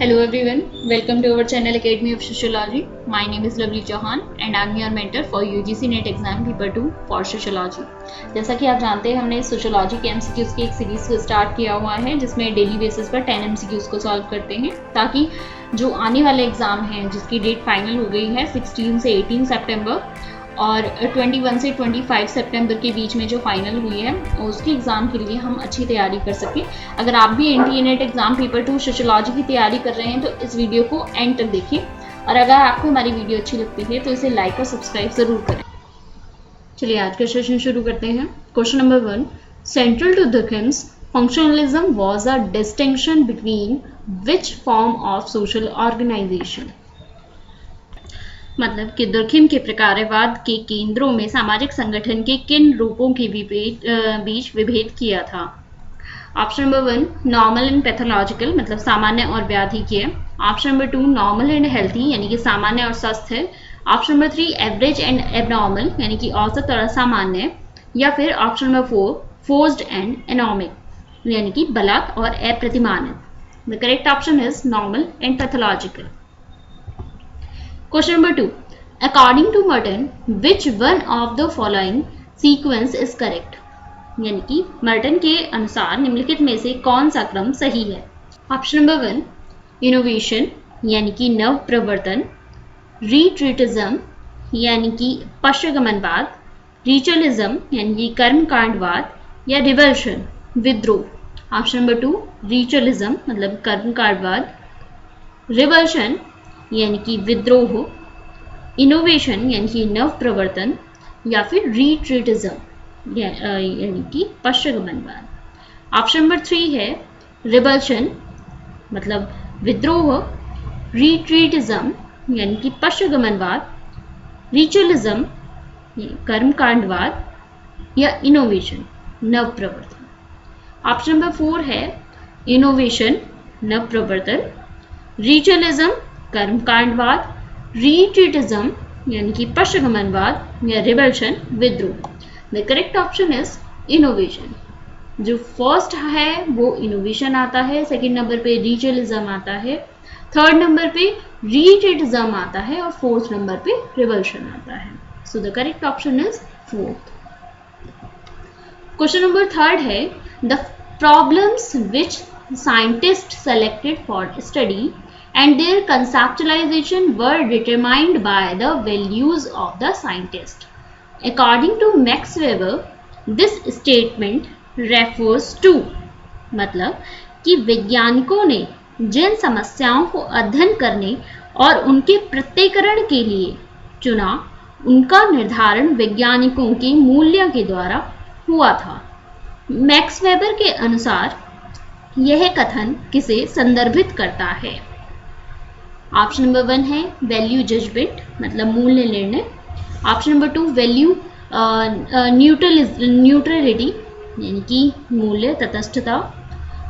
Hello everyone, welcome to our channel Academy of Sociology. My name is Lovely Chauhan and I am your mentor for UGC NET exam paper 2 for Sociology. जैसा कि आप जानते हैं हमने sociology के MCQs की एक series को स्टार्ट किया हुआ है जिसमें डेली बेसिस पर 10 MCQs को सॉल्व करते हैं ताकि जो आने वाले एग्जाम हैं जिसकी डेट फाइनल हो गई है 16 से 18 सितंबर और 21 से 25 सितंबर के बीच में जो फाइनल हुई है उसके एग्ज़ाम के लिए हम अच्छी तैयारी कर सकें। अगर आप भी NTA NET exam paper 2 sociology की तैयारी कर रहे हैं तो इस वीडियो को एंड तक देखिए और अगर आपको हमारी वीडियो अच्छी लगती है तो इसे लाइक और सब्सक्राइब ज़रूर करें। चलिए आज का सेशन शुरू करते हैं। Question number 1, central to Durkheim's functionalism was a distinction between which form of social organisation. मतलब कि दुर्खिम के प्रकारवाद के केंद्रों में सामाजिक संगठन के किन रूपों के बीच विभेद किया था। Option number 1, normal and pathological मतलब सामान्य और व्याधिकीय। Option number 2, normal and healthy यानी कि सामान्य और स्वस्थ है। Option number 3, average and abnormal यानी कि औसत और असामान्य। या फिर option number 4, forced and anomic यानी कि बलात् और अप्रतिमानित। The correct option is normal and pathological. Question number 2. According to Merton, which one of the following sequence is correct? यानी कि मर्टन के अनुसार निम्नलिखित में से कौन सा क्रम सही है। ऑप्शन नंबर 1, इनोवेशन यानी कि नव प्रवर्तन, रिट्रीटिज्म यानी कि पश्चगमनवाद, रिचुअलिज्म यानी कि कर्मकांडवाद या रिवल्शन विद्रोह। ऑप्शन नंबर 2, रिचुअलिज्म मतलब कर्मकांडवाद, रिवल्शन यानी कि विद्रोह, इनोवेशन यानी कि नव प्रवर्तन या फिर रिट्रीटिज्म यानी कि पश्चगमनवाद। ऑप्शन नंबर 3 है रिवल्शन मतलब विद्रोह, रिट्रीटिज्म यानी कि पश्चगमनवाद, रिचुअलिज्म कर्मकांडवाद या इनोवेशन नव प्रवर्तन। ऑप्शन नंबर 4 है इनोवेशन नव प्रवर्तन, रिचुअलिज्म कर्मकांडवाद, रिट्रीटिज्म यानी कि पश्चगमनवाद या रिवल्शन विद्रोह। The correct option is innovation. जो फर्स्ट है वो इनोवेशन आता है, सेकंड नंबर पे रिचुअलिज्म आता है, थर्ड नंबर पे रिट्रीटिज्म आता है और फोर्थ नंबर पे रिवल्शन आता है। सो the correct option is fourth. Question number 3 है the problems which scientist selected for study and their conceptualization were determined by the values of the scientist. According to Max Weber, this statement refers to मतलब कि वैज्ञानिकों ने जिन समस्याओं को अध्ययन करने और उनके प्रत्ययकरण के लिए चुना उनका निर्धारण वैज्ञानिकों के मूल्यों के द्वारा हुआ था। मैक्स वेबर के अनुसार यह कथन किसे संदर्भित करता है। ऑप्शन नंबर 1 है वैल्यू जजमेंट मतलब मूल्य निर्णय। ऑप्शन नंबर 2 वैल्यू न्यूट्रलिटी यानी कि मूल्य तटस्थता।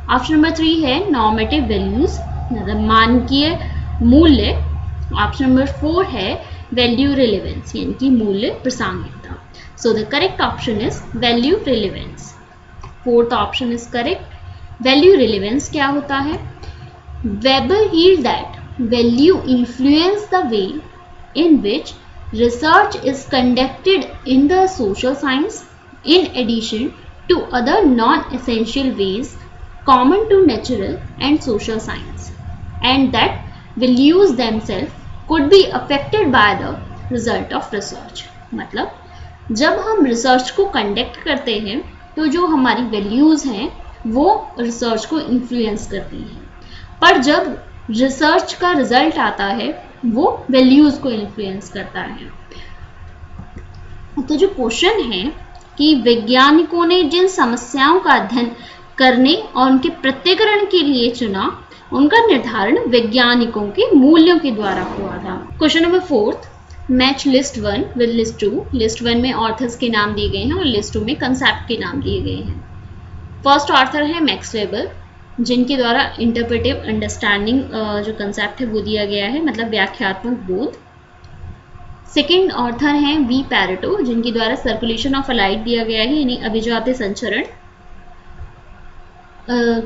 ऑप्शन नंबर 3 है नॉर्मेटिव वैल्यूज मतलब मानकीय मूल्य। ऑप्शन नंबर 4 है वैल्यू रिलेवेंस यानी कि मूल्य प्रासंगिकता। So the correct option is value relevance. Fourth option is correct. Value relevance क्या होता है? Weber held that value influence the way in which research is conducted in the social science in addition to other non-essential ways common to natural and social science, and that values themselves could be affected by the result of research। मतलब जब हम research को conduct करते हैं तो जो हमारी values हैं वो रिसर्च को इन्फ्लुएंस करती हैं, पर जब रिसर्च का रिजल्ट आता है वो वैल्यूज को इन्फ्लुएंस करता है। तो जो क्वेश्चन है कि वैज्ञानिकों ने जिन समस्याओं का अध्ययन करने और उनके प्रत्ययकरण के लिए चुना उनका निर्धारण वैज्ञानिकों के मूल्यों के द्वारा हुआ था। Question number 4, match list 1 with list 2। List 1 में ऑथर्स के नाम दिए गए हैं और लिस्ट 2 में कंसेप्ट के नाम दिए गए हैं। फर्स्ट ऑथर है मैक्स वेबर जिनके द्वारा इंटरप्रेटिव अंडरस्टैंडिंग जो कंसेप्ट है वो दिया गया है मतलब व्याख्यात्मक बोध। सेकंड ऑथर हैं वी पैरेटो जिनके द्वारा सर्कुलेशन ऑफ लाइट दिया गया है यानी अभिजात संचरण।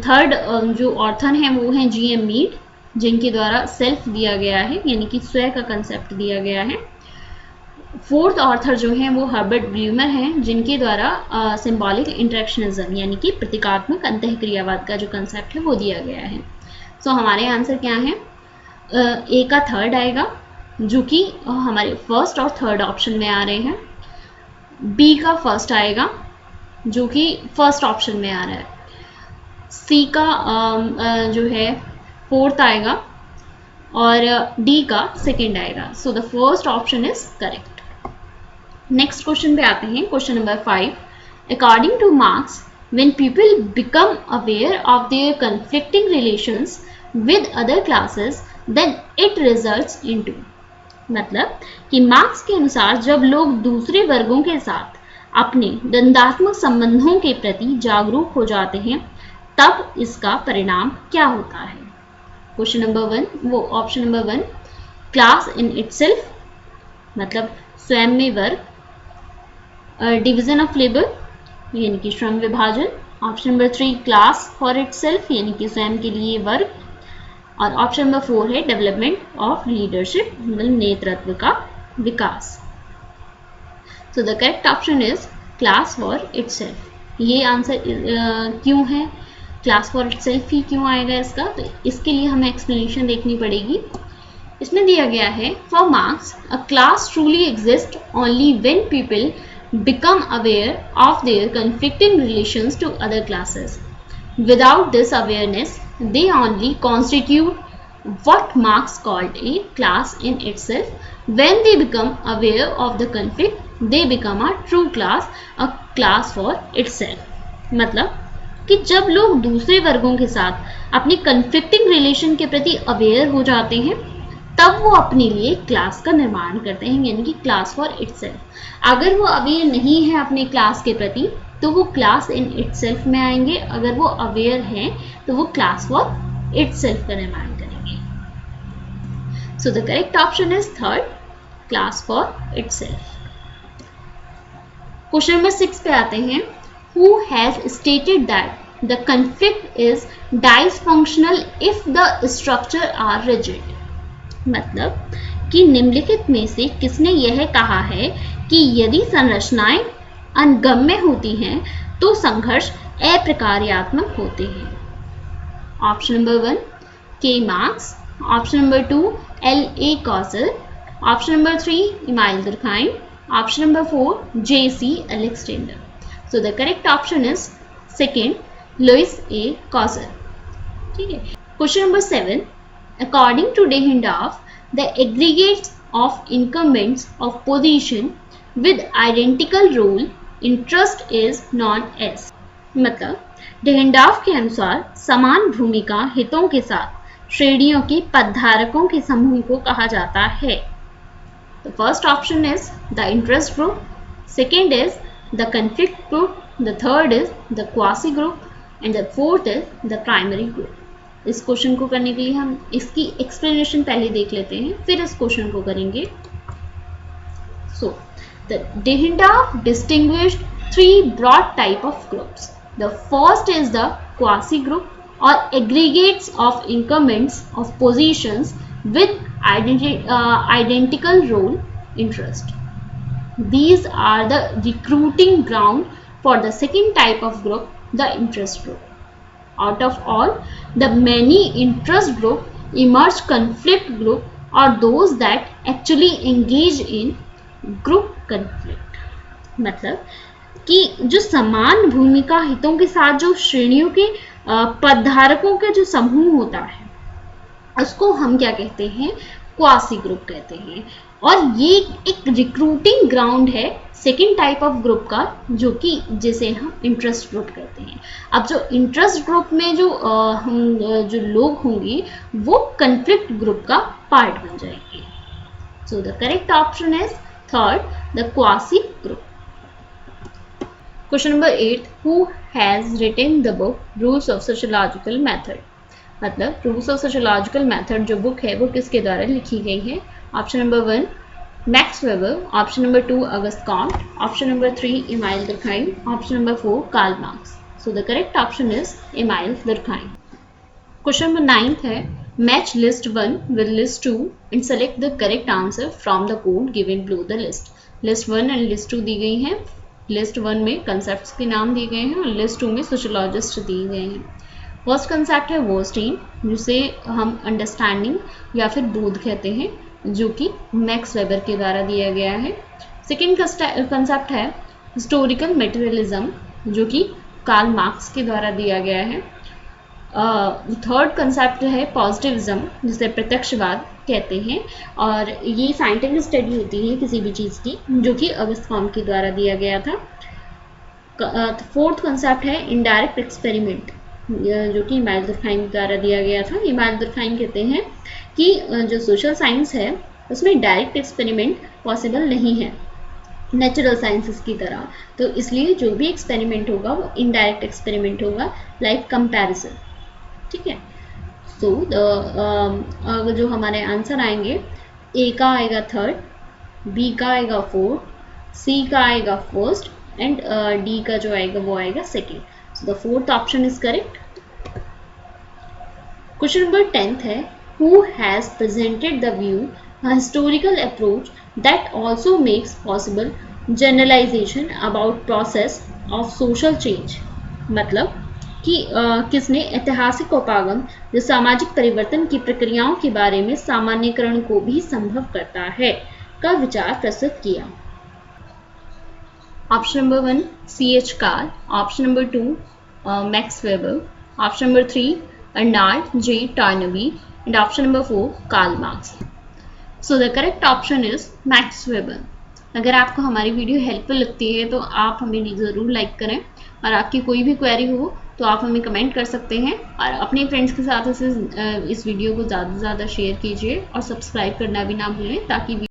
थर्ड जो ऑथर हैं वो हैं GM मीड जिनके द्वारा सेल्फ दिया गया है, यानी कि स्वयं का कंसेप्ट दिया गया है। फोर्थ ऑथर जो हैं वो हर्बर्ट ब्ल्यूमर हैं, जिनके द्वारा सिंबॉलिक इंटरेक्शनिज्म यानी कि प्रतीकात्मक अंतःक्रियावाद का जो कंसेप्ट है वो दिया गया है। सो हमारे आंसर क्या है? ए का थर्ड आएगा, जो कि हमारे फर्स्ट और थर्ड ऑप्शन में आ रहे हैं। बी का फर्स्ट आएगा, जो कि फर्स्ट ऑप्शन में आ रहा है। सी का जो है फोर्थ आएगा और डी का सेकेंड आएगा। So the first option is correct. Next question पे आते हैं, question number 5। According to Marx, when people become aware of their conflicting relations with other classes then it results into. मतलब कि marks के अनुसार जब लोग दूसरे वर्गों के साथ अपने द्वंद्वात्मक संबंधों के प्रति जागरूक हो जाते हैं तब इसका परिणाम क्या होता है? क्वेश्चन नंबर 1, वो option number 1 class in itself, मतलब स्वयं में वर्ग। डिवीजन ऑफ लेबर यानी कि श्रम विभाजन। Option number 3 class for itself यानी कि स्वयं के लिए वर्ग। और ऑप्शन नंबर 4 है डेवलपमेंट ऑफ लीडरशिप, मतलब नेतृत्व का विकास। So the correct option is class for itself. ये आंसर क्यों है? क्लास फॉर इटसेल्फ ही क्यों आएगा इसका? तो इसके लिए हमें एक्सप्लेनेशन देखनी पड़ेगी। इसमें दिया गया है, for marks a class truly exist only when people become aware of their conflicting relations to other classes. Without this awareness, they only constitute what Marx called a class in itself. When they become aware of the conflict, they become a true class, a class for itself. मतलब कि जब लोग दूसरे वर्गों के साथ अपनी conflicting relation के प्रति aware हो जाते हैं तब वो अपने लिए क्लास का निर्माण करते हैं, यानी कि क्लास फॉर इटसेल्फ। अगर वो अवेयर नहीं है अपने क्लास के प्रति तो वो क्लास इन इटसेल्फ में आएंगे, अगर वो अवेयर हैं तो वो क्लास फॉर इटसेल्फ का निर्माण करेंगे। So the correct option is third, class for itself. Question number 6 पे आते हैं, who has stated that the conflict is dysfunctional if the structure are rigid. मतलब कि निम्नलिखित में से किसने यह कहा है कि यदि संरचनाएं अनगम्य होती हैं तो संघर्ष अप्रकार्यात्मक होते हैं? ऑप्शन नंबर 1 के Marx, option number 2 L.A. Coser, option number 3 Emile Durkheim, option number 4 J.C. Alexander. So the correct option is second, Lewis A Coser. ठीक है। Question number 7, according to Dehendorf, the aggregates of incumbents of position with identical role interest is known as। मतलब डेहेंडॉर्फ के अनुसार समान भूमिका हितों के साथ श्रेणियों के पदधारकों के समूह को कहा जाता है। The first option is the interest group, second is the conflict group, the third is the quasi group and the fourth is the primary group। इस क्वेश्चन को करने के लिए हम इसकी एक्सप्लेनेशन पहले देख लेते हैं, फिर इस क्वेश्चन को करेंगे। So the Dahrendorf distinguished 3 broad type of groups. The first is the quasi group or aggregates of incumbents of positions with identical role interest. These are the recruiting ground for the second type of group, the interest group. Out of all the many interest group emerge conflict group or those that actually engage in group conflict। मतलब कि जो समान भूमिका हितों के साथ जो श्रेणियों के पदधारकों के जो समूह होता है उसको हम क्या कहते हैं? क्वासी ग्रुप कहते हैं। और ये एक रिक्रूटिंग ग्राउंड है सेकेंड टाइप ऑफ ग्रुप का, जो कि जिसे हम इंटरेस्ट ग्रुप कहते हैं। अब जो इंटरेस्ट ग्रुप में जो लोग होंगे वो कन्फ्लिक्ट ग्रुप का पार्ट बन जाएंगे। So the correct option is third, the quasi group. Question number 8, who has written the book rules of sociological method. मतलब रूल्स ऑफ सोशियोलॉजिकल मेथड जो बुक है वो किसके द्वारा लिखी गई है? Option number 1 Max Weber, option number 2 Auguste Comte, option number 3 Emile Durkheim, option number 4 Karl Marx. So the correct option is Emile Durkheim. Question number 9 है, match list 1 with list 2 and select the correct answer from the code given below the list. List 1 and list 2 दी गई हैं. List 1 में concepts के नाम दिए गए हैं और लिस्ट 2 में सोशोलॉजिस्ट दिए गए हैं. फर्स्ट कंसेप्ट है वर्स्टीन, जिसे हम अंडरस्टैंडिंग या फिर बोध कहते हैं, जो कि मैक्स वेबर के द्वारा दिया गया है. सेकेंड कंसेप्ट है हिस्टोरिकल मटेरियलिज्म, जो कि कार्ल मार्क्स के द्वारा दिया गया है. थर्ड कंसेप्ट है पॉजिटिविज्म, जिसे प्रत्यक्षवाद कहते हैं, और ये साइंटिफिक स्टडी होती है किसी भी चीज़ की, जो कि अगस्त कॉम्ट के द्वारा दिया गया था. फोर्थ कंसेप्ट है इनडायरेक्ट एक्सपेरिमेंट, जो कि इमाइल दुर्खाइम द्वारा दिया गया था. इमाइल दुर्खाइम कहते हैं कि जो सोशल साइंस है उसमें डायरेक्ट एक्सपेरिमेंट पॉसिबल नहीं है नेचुरल साइंसेस की तरह, तो इसलिए जो भी एक्सपेरिमेंट होगा वो इनडायरेक्ट एक्सपेरिमेंट होगा, लाइक कंपैरिजन. ठीक है. तो जो हमारे आंसर आएंगे, ए का आएगा थर्ड, बी का आएगा फोर्थ, सी का आएगा फर्स्ट एंड डी का जो आएगा वो आएगा second. So the fourth option is correct. Question number 10th है, who has presented the view a historical approach that also makes possible generalization about process of social change. मतलब कि किसने ऐतिहासिक उपागम जो सामाजिक परिवर्तन की प्रक्रियाओं के बारे में सामान्यकरण को भी संभव करता है का विचार प्रस्तुत किया. Option number 1 C.H. Karl, option number 2 Max Weber, option number 3 Arnold J Toynbee and option number 4 Karl Marx. So the correct option is Max Weber. अगर आपको हमारी वीडियो हेल्पफुल लगती है तो आप हमें ज़रूर लाइक करें, और आपकी कोई भी क्वेरी हो तो आप हमें कमेंट कर सकते हैं, और अपने फ्रेंड्स के साथ इस वीडियो को ज़्यादा से ज़्यादा शेयर कीजिए और सब्सक्राइब करना भी ना भूलें, ताकि